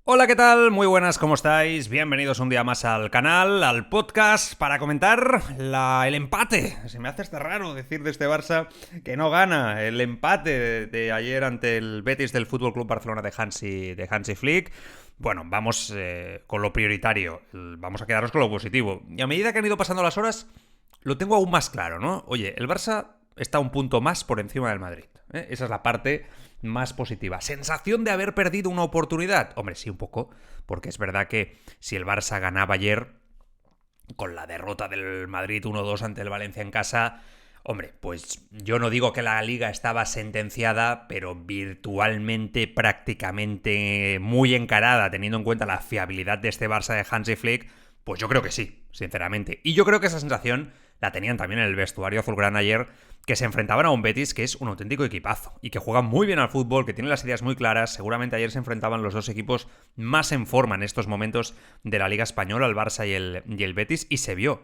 Hola, ¿qué tal? Muy buenas, ¿cómo estáis? Bienvenidos un día más al canal, al podcast, para comentar el empate. Se me hace hasta raro decir de este Barça que no gana. El empate de ayer ante el Betis del Fútbol Club Barcelona de Hansi Flick. Bueno, vamos con lo prioritario. Vamos a quedarnos con lo positivo. Y a medida que han ido pasando las horas, lo tengo aún más claro, ¿no? Oye, el Barça está un punto más por encima del Madrid. Esa es la parte más positiva. ¿Sensación de haber perdido una oportunidad? Hombre, sí, un poco, porque es verdad que si el Barça ganaba ayer con la derrota del Madrid 1-2 ante el Valencia en casa, hombre, pues yo no digo que la liga estaba sentenciada, pero virtualmente, prácticamente muy encarada, teniendo en cuenta la fiabilidad de este Barça de Hansi Flick, pues yo creo que sí, sinceramente. Y yo creo que esa sensación la tenían también en el vestuario azulgrana ayer, que se enfrentaban a un Betis que es un auténtico equipazo y que juega muy bien al fútbol, que tiene las ideas muy claras. Seguramente ayer se enfrentaban los dos equipos más en forma en estos momentos de la Liga Española, el Barça y el Betis, y se vio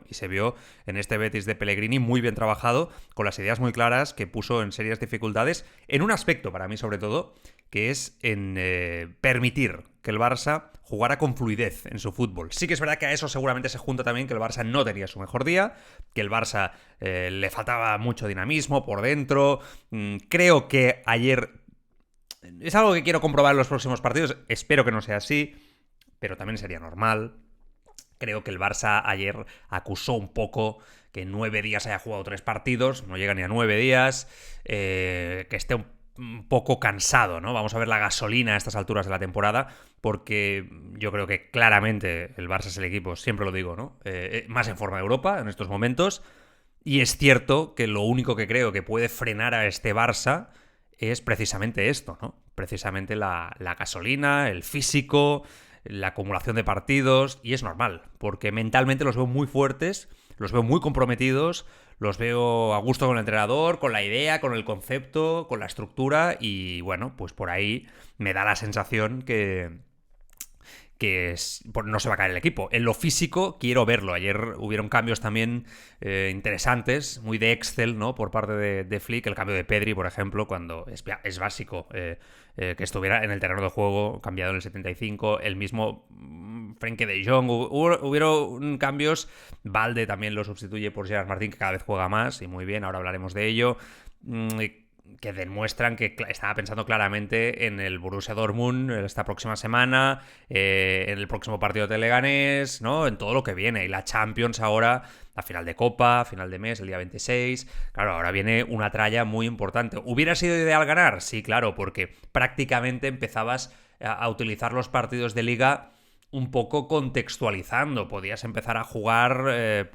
en este Betis de Pellegrini muy bien trabajado, con las ideas muy claras, que puso en serias dificultades, en un aspecto para mí sobre todo, que es en permitir que el Barça jugara con fluidez en su fútbol. Sí que es verdad que a eso seguramente se junta también que el Barça no tenía su mejor día, que el Barça le faltaba mucho dinamismo por dentro. Creo que ayer es algo que quiero comprobar en los próximos partidos. Espero que no sea así, pero también sería normal. Creo que el Barça ayer acusó un poco que en 9 días haya jugado 3 partidos, no llega ni a 9 días, que esté un poco cansado, ¿no? Vamos a ver la gasolina a estas alturas de la temporada, porque yo creo que claramente el Barça es el equipo, siempre lo digo, ¿no? Más en forma de Europa en estos momentos. Y es cierto que lo único que creo que puede frenar a este Barça es precisamente esto, ¿no? Precisamente la gasolina, el físico, la acumulación de partidos, y es normal, porque mentalmente los veo muy fuertes, los veo muy comprometidos, los veo a gusto con el entrenador, con la idea, con el concepto, con la estructura, y bueno, pues por ahí me da la sensación que no se va a caer el equipo. En lo físico quiero verlo. Ayer hubieron cambios también interesantes, muy de Excel, ¿no? Por parte de Flick. El cambio de Pedri, por ejemplo, cuando es básico que estuviera en el terreno de juego, cambiado en el 75. El mismo Frenkie de Jong. Hubieron cambios. Valde también lo sustituye por Gerard Martín, que cada vez juega más, y muy bien, ahora hablaremos de ello. Que demuestran que estaba pensando claramente en el Borussia Dortmund esta próxima semana, en el próximo partido de Leganés, ¿no? En todo lo que viene. Y la Champions ahora, la final de Copa, final de mes, el día 26. Claro, ahora viene una tralla muy importante. ¿Hubiera sido ideal ganar? Sí, claro, porque prácticamente empezabas a utilizar los partidos de Liga un poco contextualizando. Podías empezar a jugar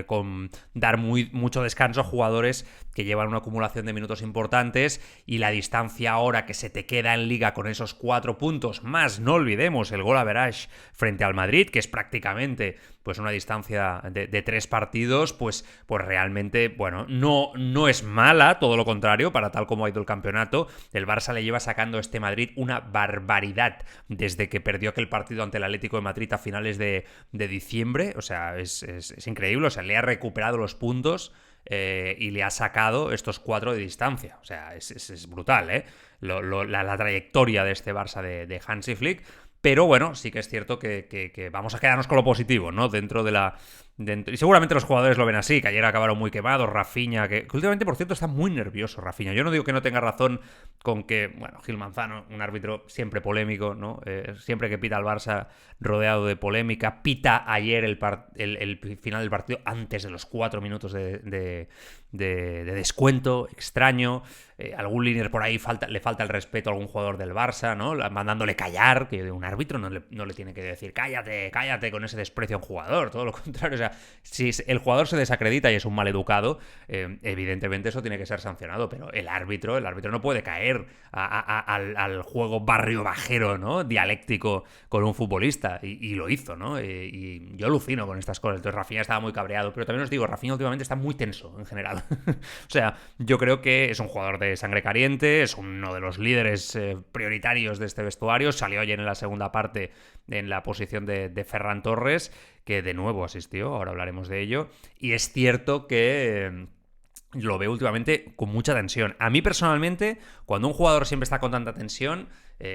con dar mucho descanso a jugadores que llevan una acumulación de minutos importantes, y la distancia ahora que se te queda en liga con esos 4 puntos, más no olvidemos el gol average frente al Madrid, que es prácticamente pues una distancia de 3 partidos, pues realmente, bueno, no es mala, todo lo contrario, para tal como ha ido el campeonato. El Barça le lleva sacando a este Madrid una barbaridad desde que perdió aquel partido ante el Atlético de Madrid a finales de diciembre. O sea, es increíble. O sea, le ha recuperado los puntos y le ha sacado estos 4 de distancia. O sea, es brutal, ¿eh? La trayectoria de este Barça de Hansi Flick. Pero bueno, sí que es cierto que vamos a quedarnos con lo positivo, ¿no? Y seguramente los jugadores lo ven así, que ayer acabaron muy quemados. Rafinha, que últimamente, por cierto, está muy nervioso Rafinha. Yo no digo que no tenga razón con que, bueno, Gil Manzano, un árbitro siempre polémico, ¿no? Siempre que pita al Barça rodeado de polémica. Pita ayer el final del partido antes de los 4 minutos de descuento, extraño. Algún líder por ahí le falta el respeto a algún jugador del Barça, ¿no? Mandándole callar, que un árbitro no le tiene que decir cállate con ese desprecio a un jugador, todo lo contrario. O sea, si el jugador se desacredita y es un maleducado, evidentemente eso tiene que ser sancionado, pero el árbitro no puede caer al juego barrio bajero, ¿no? Dialéctico con un futbolista, y lo hizo, ¿no? Y yo alucino con estas cosas. Entonces Rafinha estaba muy cabreado, pero también os digo, Rafinha últimamente está muy tenso en general. O sea, yo creo que es un jugador de sangre caliente, es uno de los líderes prioritarios de este vestuario. Salió ayer en la segunda parte en la posición de Ferran Torres, que de nuevo asistió, ahora hablaremos de ello. Y es cierto que lo veo últimamente con mucha tensión. A mí personalmente, cuando un jugador siempre está con tanta tensión,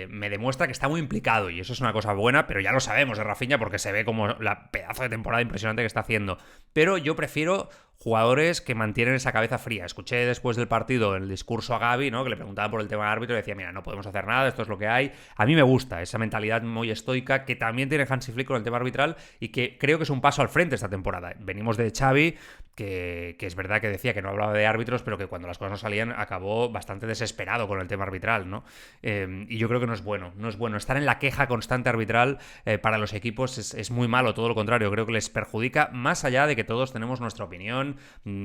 me demuestra que está muy implicado y eso es una cosa buena, pero ya lo sabemos de Rafinha porque se ve como la pedazo de temporada impresionante que está haciendo. Pero yo prefiero jugadores que mantienen esa cabeza fría. Escuché después del partido el discurso a Gavi, ¿no? Que le preguntaban por el tema del árbitro y decía, mira, no podemos hacer nada, esto es lo que hay. A mí me gusta esa mentalidad muy estoica que también tiene Hansi Flick con el tema arbitral y que creo que es un paso al frente esta temporada. Venimos de Xavi, que es verdad que decía que no hablaba de árbitros, pero que cuando las cosas no salían acabó bastante desesperado con el tema arbitral, ¿no? Y yo creo que no es bueno. Estar en la queja constante arbitral para los equipos es muy malo, todo lo contrario. Creo que les perjudica, más allá de que todos tenemos nuestra opinión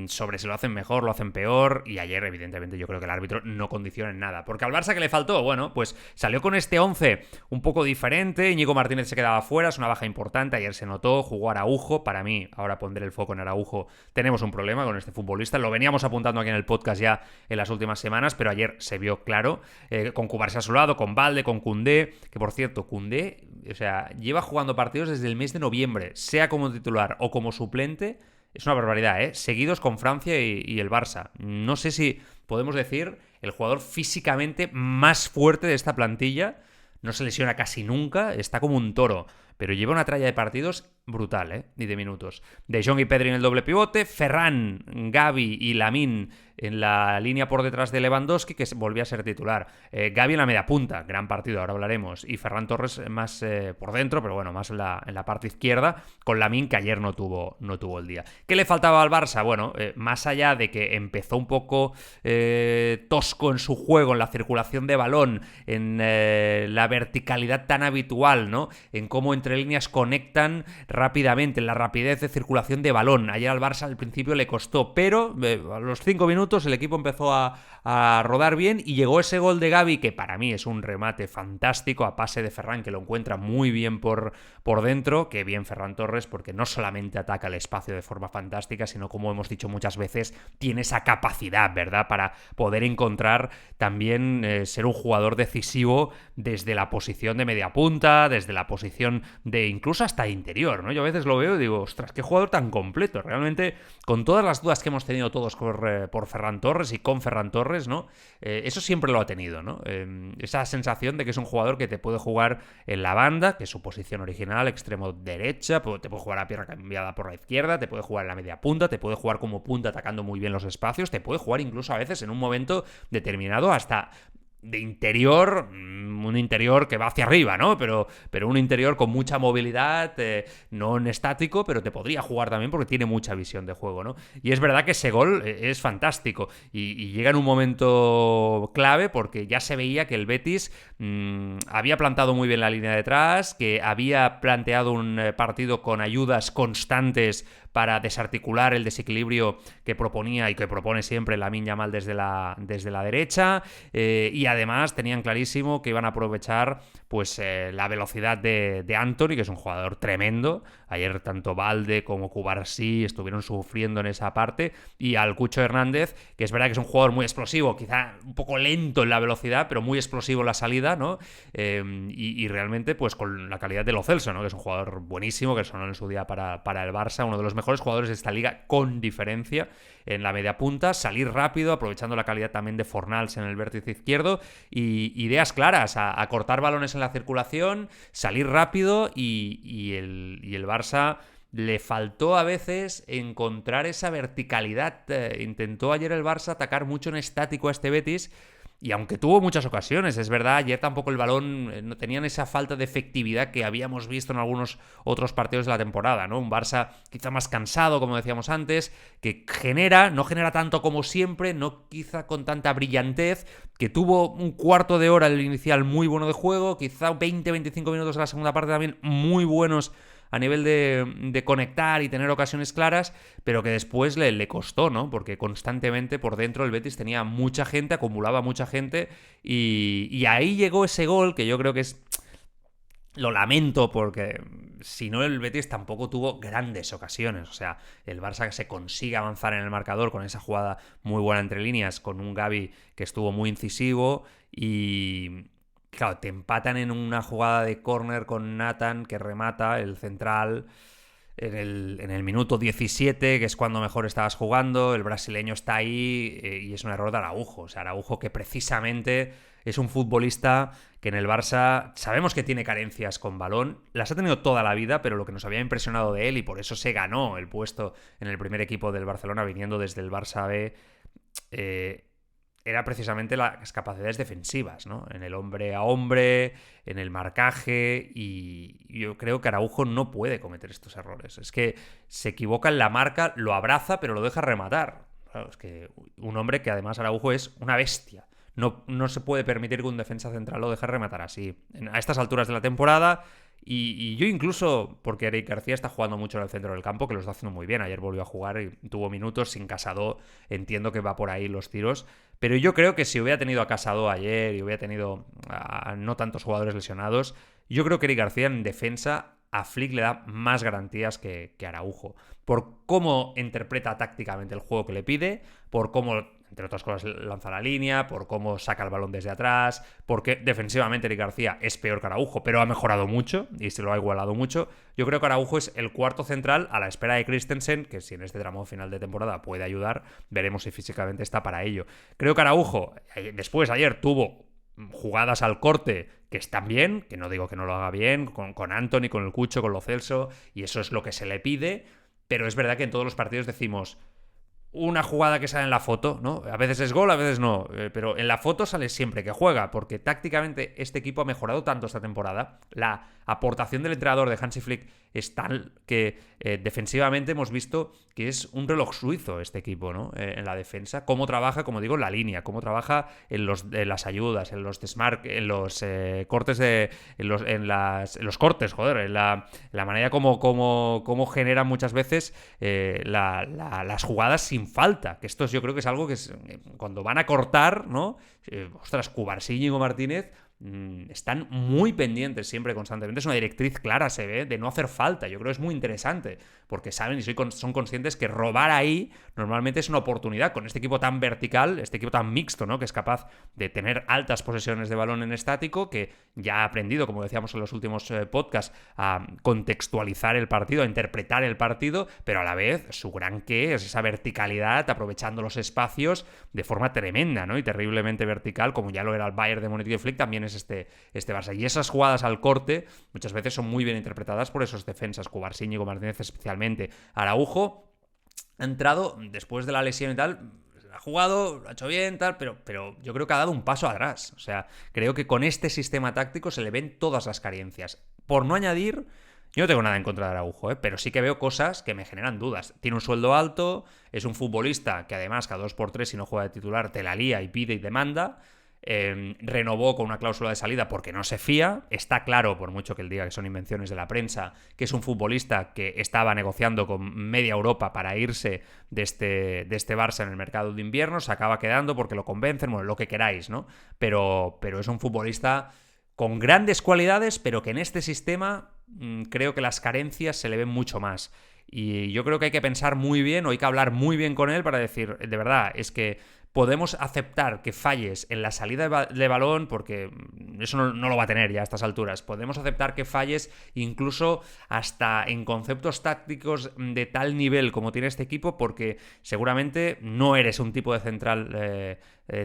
sobre si lo hacen mejor, lo hacen peor, y ayer evidentemente yo creo que el árbitro no condiciona en nada. Porque al Barça que le faltó, bueno, pues salió con este 11 un poco diferente, Íñigo Martínez se quedaba fuera, es una baja importante, ayer se notó, jugó Araujo, para mí, ahora pondré el foco en Araujo, tenemos un problema con este futbolista, lo veníamos apuntando aquí en el podcast ya en las últimas semanas, pero ayer se vio claro, con Cubarsí a su lado, con Balde, con Koundé, que por cierto, Koundé, o sea, lleva jugando partidos desde el mes de noviembre, sea como titular o como suplente. Es una barbaridad, ¿eh? Seguidos con Francia y el Barça. No sé si podemos decir el jugador físicamente más fuerte de esta plantilla. No se lesiona casi nunca, está como un toro. Pero lleva una tralla de partidos brutal, ¿eh? Y de minutos. De Jong y Pedri en el doble pivote, Ferran, Gavi y Lamine en la línea por detrás de Lewandowski, que volvía a ser titular. Gavi en la media punta, gran partido, ahora hablaremos. Y Ferran Torres más por dentro, pero bueno, más en la parte izquierda, con Lamine, que ayer no tuvo el día. ¿Qué le faltaba al Barça? Bueno, más allá de que empezó un poco tosco en su juego, en la circulación de balón, en la verticalidad tan habitual, ¿no? En cómo entre líneas conectan rápidamente, en la rapidez de circulación de balón. Ayer al Barça al principio le costó, pero a los 5 minutos el equipo empezó a rodar bien y llegó ese gol de Gavi, que para mí es un remate fantástico a pase de Ferran, que lo encuentra muy bien por dentro. Que bien Ferran Torres, porque no solamente ataca el espacio de forma fantástica, sino, como hemos dicho muchas veces, tiene esa capacidad, ¿verdad?, para poder encontrar también ser un jugador decisivo desde la posición de media punta, desde la posición de incluso hasta interior, ¿no? Yo a veces lo veo y digo, ostras, qué jugador tan completo. Realmente, con todas las dudas que hemos tenido todos por Ferran Torres y con Ferran Torres, ¿no? Eso siempre lo ha tenido, ¿no? Esa sensación de que es un jugador que te puede jugar en la banda, que es su posición original, extremo derecha, te puede jugar a pierna cambiada por la izquierda, te puede jugar en la media punta, te puede jugar como punta atacando muy bien los espacios, te puede jugar incluso a veces en un momento determinado hasta de interior, un interior que va hacia arriba, ¿no? Pero un interior con mucha movilidad, no en estático, pero te podría jugar también porque tiene mucha visión de juego, ¿no? Y es verdad que ese gol es fantástico y llega en un momento clave porque ya se veía que el Betis había plantado muy bien la línea detrás, que había planteado un partido con ayudas constantes para desarticular el desequilibrio que proponía y que propone siempre Lamine Yamal desde la derecha, y además tenían clarísimo que iban a aprovechar pues la velocidad de Anthony, que es un jugador tremendo. Ayer tanto Balde como Cubarsí estuvieron sufriendo en esa parte, y al Cucho Hernández, que es verdad que es un jugador muy explosivo, quizá un poco lento en la velocidad, pero muy explosivo en la salida, ¿no? Y realmente pues con la calidad de Lo Celso, ¿no? Que es un jugador buenísimo, que sonó en su día para el Barça, uno de los mejores jugadores de esta liga con diferencia en la media punta, salir rápido, aprovechando la calidad también de Fornals en el vértice izquierdo, y ideas claras, a cortar balones en la circulación, salir rápido, y el Barça le faltó a veces encontrar esa verticalidad. Intentó ayer el Barça atacar mucho en estático a este Betis, y aunque tuvo muchas ocasiones, es verdad, ayer tampoco el balón, no tenían esa falta de efectividad que habíamos visto en algunos otros partidos de la temporada, ¿no? Un Barça quizá más cansado, como decíamos antes, que no genera tanto como siempre, no quizá con tanta brillantez, que tuvo un cuarto de hora el inicial muy bueno de juego, quizá 20-25 minutos de la segunda parte también muy buenos a nivel de conectar y tener ocasiones claras, pero que después le costó, ¿no? Porque constantemente por dentro el Betis tenía mucha gente, acumulaba mucha gente, y ahí llegó ese gol que yo creo que es... Lo lamento porque si no el Betis tampoco tuvo grandes ocasiones. O sea, el Barça se consigue avanzar en el marcador con esa jugada muy buena entre líneas, con un Gavi que estuvo muy incisivo, y... Claro, te empatan en una jugada de córner con Nathan, que remata el central en el minuto 17, que es cuando mejor estabas jugando. El brasileño está ahí, y es un error de Araujo. O sea, Araujo, que precisamente Es un futbolista que en el Barça sabemos que tiene carencias con balón, las ha tenido toda la vida, pero lo que nos había impresionado de él, y por eso se ganó el puesto en el primer equipo del Barcelona viniendo desde el Barça B, era precisamente las capacidades defensivas, ¿no? En el hombre a hombre, en el marcaje, y yo creo que Araujo no puede cometer estos errores. Es que se equivoca en la marca, lo abraza, pero lo deja rematar. Claro, es que un hombre que además Araujo es una bestia. No se puede permitir que un defensa central lo deje rematar así. A estas alturas de la temporada, y yo incluso, porque Eric García está jugando mucho en el centro del campo, que lo está haciendo muy bien. Ayer volvió a jugar y tuvo minutos sin Casado. Entiendo que va por ahí los tiros. Pero yo creo que si hubiera tenido a Casado ayer y hubiera tenido a no tantos jugadores lesionados, yo creo que Eric García en defensa a Flick le da más garantías que Araujo. Por cómo interpreta tácticamente el juego que le pide, por cómo, entre otras cosas, lanza la línea, por cómo saca el balón desde atrás, porque defensivamente Eric García es peor que Araujo, pero ha mejorado mucho y se lo ha igualado mucho. Yo creo que Araujo es el cuarto central a la espera de Christensen, que si en este tramo final de temporada puede ayudar, veremos si físicamente está para ello. Creo que Araujo, después ayer tuvo jugadas al corte que están bien, que no digo que no lo haga bien, con Antony, con el Cucho, con Lo Celso, y eso es lo que se le pide, pero es verdad que en todos los partidos decimos una jugada que sale en la foto, ¿no? A veces es gol, a veces no, pero en la foto sale siempre que juega, porque tácticamente este equipo ha mejorado tanto esta temporada. La aportación del entrenador de Hansi Flick es tal que defensivamente hemos visto que es un reloj suizo este equipo, ¿no? En la defensa, cómo trabaja, como digo, en la línea, cómo trabaja en las ayudas, en los desmarques, en los cortes en los cortes, joder, en la manera como generan muchas veces las jugadas sin falta, que esto yo creo que es algo que cuando van a cortar, ¿no? Ostras, Cubarsí y Íñigo Martínez están muy pendientes siempre, constantemente. Es una directriz clara, se ve, de no hacer falta. Yo creo que es muy interesante, porque saben y son conscientes que robar ahí normalmente es una oportunidad. Con este equipo tan vertical, este equipo tan mixto, ¿no? Que es capaz de tener altas posesiones de balón en estático, que ya ha aprendido, como decíamos en los últimos podcasts, a contextualizar el partido, a interpretar el partido, pero a la vez su gran qué es esa verticalidad, aprovechando los espacios de forma tremenda, ¿no? Y terriblemente vertical, como ya lo era el Bayern de Múnich de Flick, también es este Barça. Y esas jugadas al corte muchas veces son muy bien interpretadas por esos defensas, Cubarsí, Íñigo Martínez especialmente. Araujo ha entrado después de la lesión y tal, ha jugado, lo ha hecho bien, tal, pero yo creo que ha dado un paso atrás. O sea, creo que con este sistema táctico se le ven todas las carencias. Por no añadir, yo no tengo nada en contra de Araujo, pero sí que veo cosas que me generan dudas. Tiene un sueldo alto, es un futbolista que además cada 2x3 si no juega de titular te la lía y pide y demanda. Renovó con una cláusula de salida porque no se fía. Está claro, por mucho que él diga que son invenciones de la prensa, que es un futbolista que estaba negociando con media Europa para irse de este Barça en el mercado de invierno. Se acaba quedando porque lo convencen, bueno, lo que queráis, ¿no? Pero es un futbolista con grandes cualidades, pero que en este sistema creo que las carencias se le ven mucho más. Y yo creo que hay que pensar muy bien, o hay que hablar muy bien con él para decir, de verdad, es que podemos aceptar que falles en la salida de balón, porque eso no lo va a tener ya a estas alturas. Podemos aceptar que falles incluso hasta en conceptos tácticos de tal nivel como tiene este equipo, porque seguramente no eres un tipo de central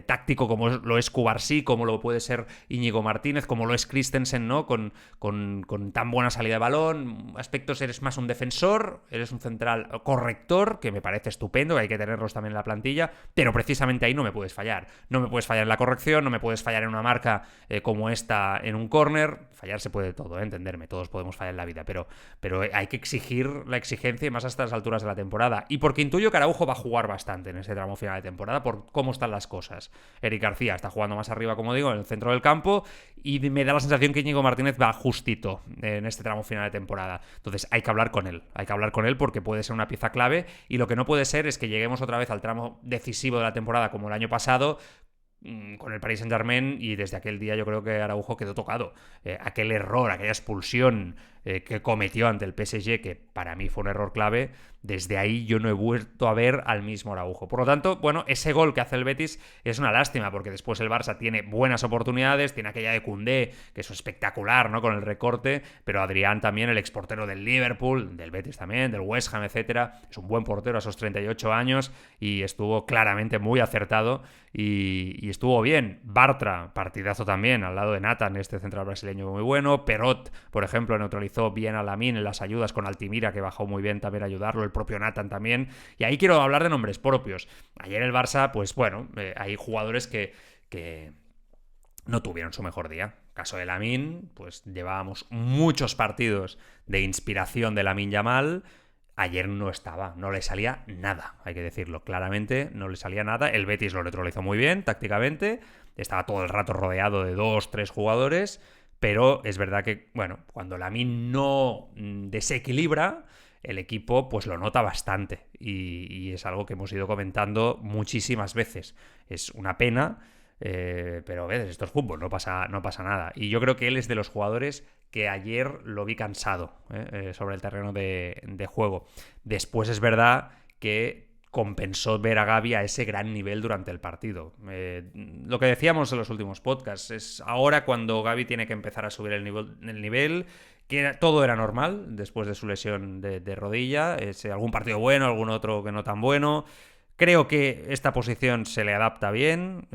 táctico como lo es Cubarsí, como lo puede ser Íñigo Martínez, como lo es Christensen, ¿no? Con tan buena salida de balón. Aspectos, eres más un defensor, eres un central corrector, que me parece estupendo, que hay que tenerlos también en la plantilla, pero precisamente ahí no me puedes fallar. No me puedes fallar en la corrección, no me puedes fallar en una marca como esta en un córner. Fallar se puede de todo, entenderme, todos podemos fallar en la vida, pero hay que exigir la exigencia, y más a estas alturas de la temporada. Y porque intuyo que Araujo va a jugar bastante en ese tramo final de temporada, por cómo están las cosas. Eric García está jugando más arriba, como digo, en el centro del campo, y me da la sensación que Íñigo Martínez va justito en este tramo final de temporada. Entonces hay que hablar con él porque puede ser una pieza clave, y lo que no puede ser es que lleguemos otra vez al tramo decisivo de la temporada como el año pasado con el Paris Saint-Germain, y desde aquel día yo creo que Araujo quedó tocado. Aquel error, aquella expulsión que cometió ante el PSG, que para mí fue un error clave, desde ahí yo no he vuelto a ver al mismo Araujo. Por lo tanto, bueno, ese gol que hace el Betis es una lástima, porque después el Barça tiene buenas oportunidades, tiene aquella de Koundé, que es espectacular, ¿no? Con el recorte, pero Adrián también, el exportero del Liverpool, del Betis también, del West Ham, etcétera, es un buen portero a esos 38 años y estuvo claramente muy acertado y estuvo bien. Bartra, partidazo también, al lado de Nathan, este central brasileño muy bueno. Perot, por ejemplo, neutralizó bien a Lamine en las ayudas con Altimira, que bajó muy bien también a ayudarlo, el propio Nathan también. Y ahí quiero hablar de nombres propios. Ayer el Barça, pues bueno, hay jugadores que no tuvieron su mejor día. Caso de Lamine, pues llevábamos muchos partidos de inspiración de Lamine Yamal. Ayer no estaba, no le salía nada, hay que decirlo, claramente no le salía nada. El Betis lo neutralizó muy bien tácticamente, estaba todo el rato rodeado de 2-3 jugadores, pero es verdad que, bueno, cuando Lamine no desequilibra, el equipo pues lo nota bastante y es algo que hemos ido comentando muchísimas veces. Es una pena, pero ves, esto es fútbol, no pasa nada. Y yo creo que él es de los jugadores que ayer lo vi cansado sobre el terreno de juego. Después es verdad que compensó ver a Gavi a ese gran nivel durante el partido. Lo que decíamos en los últimos podcasts, es ahora cuando Gavi tiene que empezar a subir el nivel, que todo era normal después de su lesión de rodilla, algún partido bueno, algún otro que no tan bueno. Creo que esta posición se le adapta bien.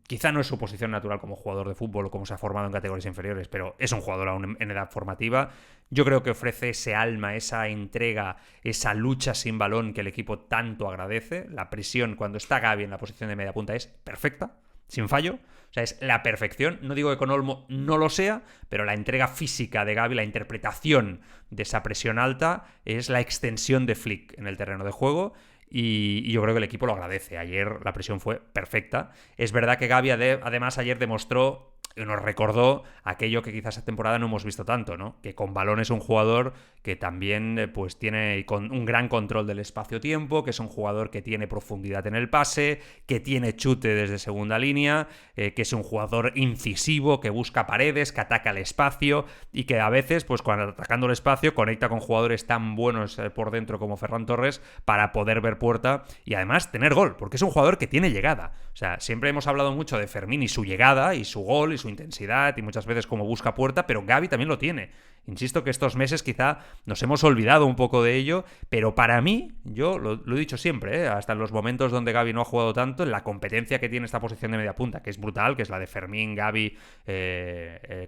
Quizá no es su posición natural como jugador de fútbol o como se ha formado en categorías inferiores, pero es un jugador aún en edad formativa. Yo creo que ofrece ese alma, esa entrega, esa lucha sin balón que el equipo tanto agradece. La presión cuando está Gavi en la posición de media punta es perfecta, sin fallo. O sea, es la perfección. No digo que con Olmo no lo sea, pero la entrega física de Gavi, la interpretación de esa presión alta, es la extensión de Flick en el terreno de juego. Y yo creo que el equipo lo agradece. Ayer la presión fue perfecta. Es verdad que Gavi además ayer demostró y nos recordó aquello que quizás esta temporada no hemos visto tanto, ¿no? Que con balón es un jugador que también pues tiene un gran control del espacio-tiempo, que es un jugador que tiene profundidad en el pase, que tiene chute desde segunda línea, que es un jugador incisivo, que busca paredes, que ataca el espacio y que a veces, pues cuando atacando el espacio, conecta con jugadores tan buenos por dentro como Ferran Torres para poder ver puerta y además tener gol, porque es un jugador que tiene llegada. O sea, siempre hemos hablado mucho de Fermín y su llegada y su gol y su intensidad y muchas veces como busca puerta, pero Gavi también lo tiene. Insisto que estos meses quizá nos hemos olvidado un poco de ello, pero para mí, yo lo he dicho siempre, hasta en los momentos donde Gavi no ha jugado tanto, en la competencia que tiene esta posición de media punta, que es brutal, que es la de Fermín, Gavi,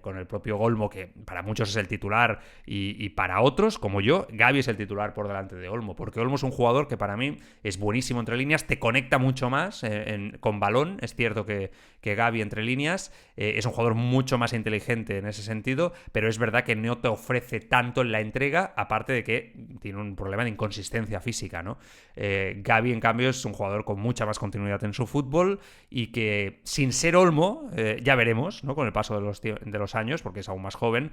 con el propio Olmo, que para muchos es el titular, y para otros, como yo, Gavi es el titular por delante de Olmo, porque Olmo es un jugador que para mí es buenísimo entre líneas, te conecta mucho más con balón, es cierto que Gavi entre líneas, es un jugador mucho más inteligente en ese sentido, pero es verdad que no te ofrece tanto en la entrega, aparte de que tiene un problema de inconsistencia física, ¿no? Gavi, en cambio, es un jugador con mucha más continuidad en su fútbol y que, sin ser Olmo, ya veremos, ¿no? Con el paso de los años, porque es aún más joven,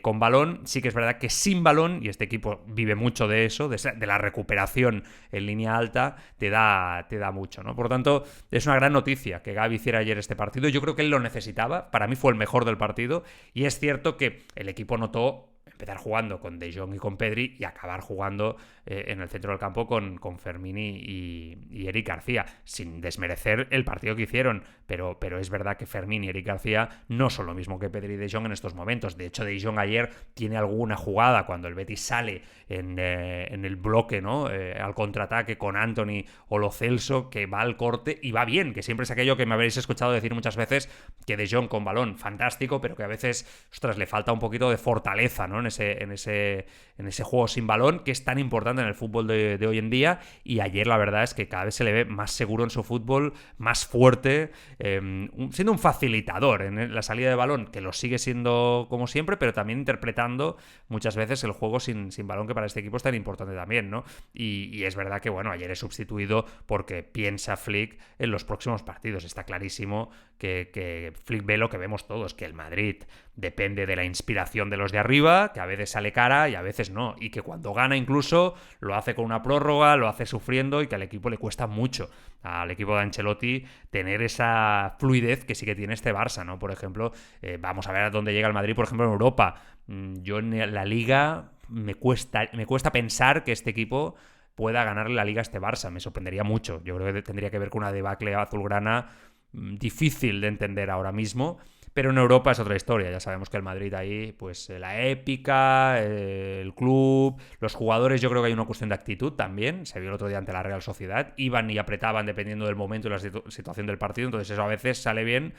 con balón, sí que es verdad que sin balón, y este equipo vive mucho de eso, de la recuperación en línea alta, te da mucho, ¿no? Por lo tanto, es una gran noticia que Gavi hiciera ayer este partido. Yo creo que él lo necesitaba, para mí fue el mejor del partido, y es cierto que el equipo notó empezar jugando con De Jong y con Pedri y acabar jugando en el centro del campo con Fermín y Eric García, sin desmerecer el partido que hicieron, pero es verdad que Fermín y Eric García no son lo mismo que Pedri y De Jong en estos momentos. De hecho, De Jong ayer tiene alguna jugada cuando el Betis sale en el bloque, ¿no? Al contraataque con Antony o Lo Celso, que va al corte y va bien, que siempre es aquello que me habréis escuchado decir muchas veces, que De Jong con balón, fantástico, pero que a veces, ostras, le falta un poquito de fortaleza, ¿no? En ese juego sin balón, que es tan importante en el fútbol de hoy en día, y ayer la verdad es que cada vez se le ve más seguro en su fútbol, más fuerte, siendo un facilitador en la salida de balón, que lo sigue siendo como siempre, pero también interpretando muchas veces el juego sin balón, que para este equipo es tan importante también, ¿no? Y es verdad que, bueno, ayer es sustituido porque piensa Flick en los próximos partidos. Está clarísimo que Flick ve lo que vemos todos, que el Madrid depende de la inspiración de los de arriba, que a veces sale cara y a veces no, y que cuando gana incluso lo hace con una prórroga, lo hace sufriendo y que al equipo le cuesta mucho, al equipo de Ancelotti, tener esa fluidez que sí que tiene este Barça, ¿no? Por ejemplo, vamos a ver a dónde llega el Madrid, por ejemplo, en Europa. Yo en la Liga me cuesta pensar que este equipo pueda ganarle la Liga a este Barça. Me sorprendería mucho. Yo creo que tendría que ver con una debacle azulgrana difícil de entender ahora mismo. Pero en Europa es otra historia. Ya sabemos que el Madrid ahí, pues la épica, el club, los jugadores, yo creo que hay una cuestión de actitud también. Se vio el otro día ante la Real Sociedad. Iban y apretaban dependiendo del momento y la situación del partido. Entonces eso a veces sale bien,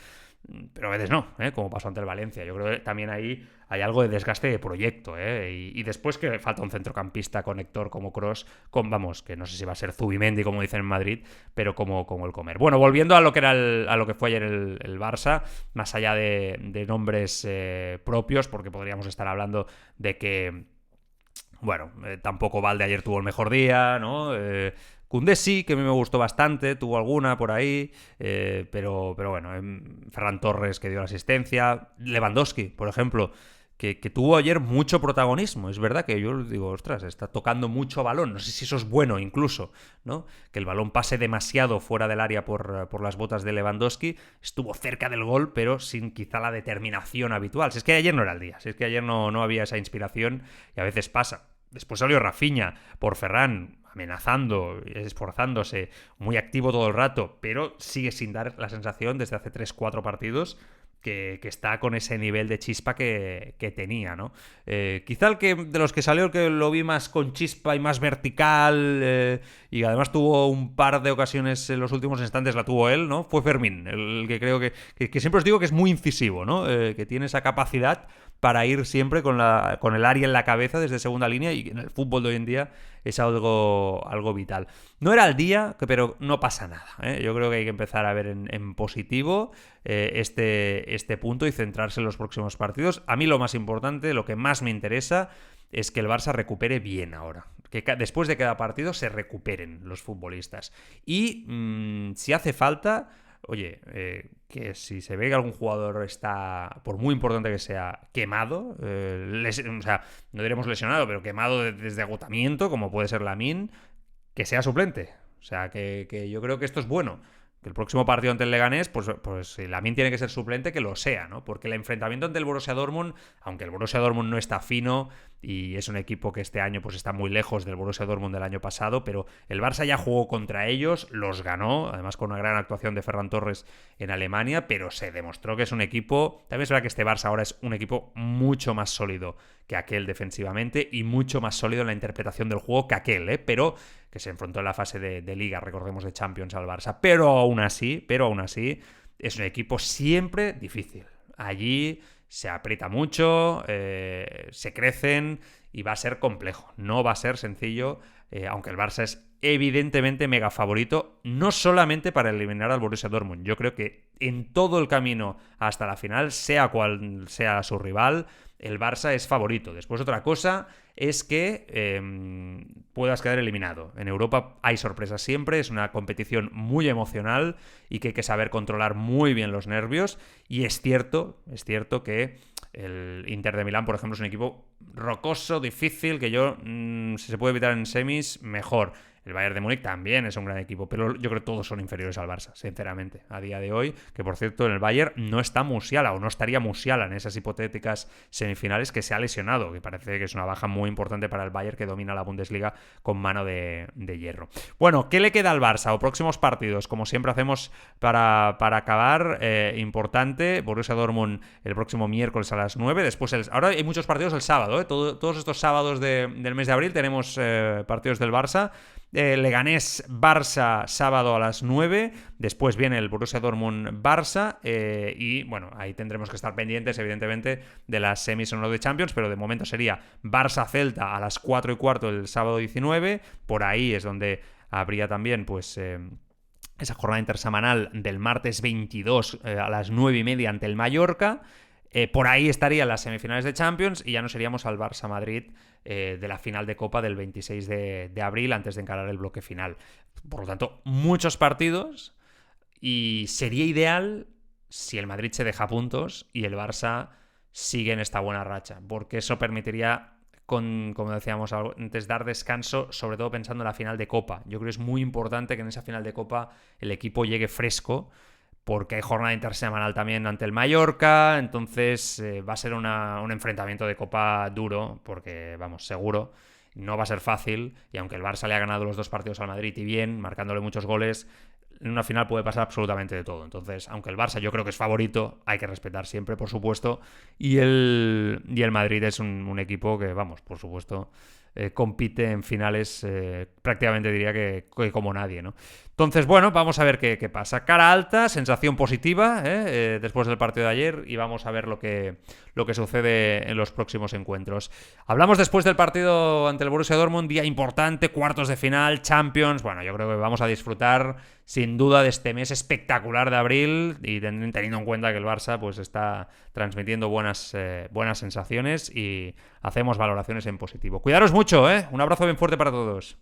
pero a veces no, como pasó ante el Valencia. Yo creo que también ahí hay algo de desgaste de proyecto, y después que falta un centrocampista conector como Kroos, vamos, que no sé si va a ser Zubimendi, como dicen en Madrid, pero como el Comer. Bueno, volviendo a lo que era a lo que fue ayer el Barça, más allá de nombres propios, porque podríamos estar hablando de que, bueno, tampoco Valde ayer tuvo el mejor día, ¿no? Koundé sí, que a mí me gustó bastante, tuvo alguna por ahí, pero bueno, Ferran Torres, que dio la asistencia, Lewandowski, por ejemplo, que tuvo ayer mucho protagonismo. Es verdad que yo digo, ostras, está tocando mucho balón, no sé si eso es bueno incluso, ¿no? Que el balón pase demasiado fuera del área por las botas de Lewandowski, estuvo cerca del gol, pero sin quizá la determinación habitual. Si es que ayer no era el día, si es que ayer no había esa inspiración, y a veces pasa. Después salió Rafinha por Ferran, amenazando, esforzándose, muy activo todo el rato, pero sigue sin dar la sensación desde hace 3-4 partidos que está con ese nivel de chispa que tenía, ¿no? Quizá el que de los que salió, el que lo vi más con chispa y más vertical, y además tuvo un par de ocasiones en los últimos instantes, la tuvo él, ¿no? Fue Fermín, el que creo que siempre os digo que es muy incisivo, ¿no? Que tiene esa capacidad para ir siempre con el área en la cabeza desde segunda línea, y en el fútbol de hoy en día es algo vital. No era el día, pero no pasa nada, ¿eh? Yo creo que hay que empezar a ver en positivo este punto y centrarse en los próximos partidos. A mí lo más importante, lo que más me interesa, es que el Barça recupere bien ahora. Que después de cada partido se recuperen los futbolistas. Y si hace falta, oye, que si se ve que algún jugador está, por muy importante que sea, quemado, o sea, no diremos lesionado, pero quemado desde agotamiento, como puede ser Lamine, que sea suplente. O sea, que yo creo que esto es bueno. Que el próximo partido ante el Leganés, pues si Lamine tiene que ser suplente, que lo sea, ¿no? Porque el enfrentamiento ante el Borussia Dortmund, aunque el Borussia Dortmund no está fino y es un equipo que este año pues está muy lejos del Borussia Dortmund del año pasado, pero el Barça ya jugó contra ellos, los ganó, además con una gran actuación de Ferran Torres en Alemania, pero se demostró que es un equipo, también es verdad que este Barça ahora es un equipo mucho más sólido que aquel defensivamente y mucho más sólido en la interpretación del juego que aquel, pero que se enfrentó en la fase de Liga, recordemos, de Champions al Barça, pero aún así es un equipo siempre difícil. Allí se aprieta mucho, se crecen y va a ser complejo. No va a ser sencillo, aunque el Barça es evidentemente mega favorito, no solamente para eliminar al Borussia Dortmund. Yo creo que en todo el camino hasta la final, sea cual sea su rival, el Barça es favorito. Después otra cosa es que puedas quedar eliminado. En Europa hay sorpresas siempre, es una competición muy emocional y que hay que saber controlar muy bien los nervios, y es cierto que el Inter de Milán, por ejemplo, es un equipo rocoso, difícil, que si se puede evitar en semis, mejor. El Bayern de Múnich también es un gran equipo, pero yo creo que todos son inferiores al Barça, sinceramente, a día de hoy. Que, por cierto, en el Bayern no está Musiala, o no estaría Musiala en esas hipotéticas semifinales, que se ha lesionado, que parece que es una baja muy importante para el Bayern, que domina la Bundesliga con mano de hierro. Bueno, ¿qué le queda al Barça? O próximos partidos, como siempre hacemos para acabar, importante, Borussia Dortmund el próximo miércoles a las 9. Después ahora hay muchos partidos el sábado, todos estos sábados del mes de abril tenemos partidos del Barça. Leganés Barça sábado a las 9, después viene el Borussia Dortmund Barça, y bueno, ahí tendremos que estar pendientes evidentemente de las semis o no de Champions, pero de momento sería Barça Celta a las 4:15 el sábado 19. Por ahí es donde habría también pues esa jornada intersemanal del martes 22 a las 9:30 ante el Mallorca. Por ahí estarían las semifinales de Champions y ya nos iríamos al Barça-Madrid de la final de Copa del 26 de abril, antes de encarar el bloque final. Por lo tanto, muchos partidos, y sería ideal si el Madrid se deja puntos y el Barça siguen esta buena racha, porque eso permitiría, como decíamos antes, dar descanso, sobre todo pensando en la final de Copa. Yo creo que es muy importante que en esa final de Copa el equipo llegue fresco, porque hay jornada intersemanal también ante el Mallorca, entonces va a ser un enfrentamiento de Copa duro, porque, vamos, seguro, no va a ser fácil, y aunque el Barça le ha ganado los 2 partidos al Madrid y bien, marcándole muchos goles, en una final puede pasar absolutamente de todo. Entonces, aunque el Barça yo creo que es favorito, hay que respetar siempre, por supuesto, y el Madrid es un equipo que, vamos, por supuesto, compite en finales prácticamente diría que como nadie, ¿no? Entonces, bueno, vamos a ver qué pasa. Cara alta, sensación positiva después del partido de ayer, y vamos a ver lo que sucede en los próximos encuentros. Hablamos después del partido ante el Borussia Dortmund, día importante, cuartos de final, Champions. Bueno, yo creo que vamos a disfrutar sin duda de este mes espectacular de abril, y teniendo en cuenta que el Barça pues está transmitiendo buenas sensaciones, y hacemos valoraciones en positivo. Cuidaros mucho, ¿eh? Un abrazo bien fuerte para todos.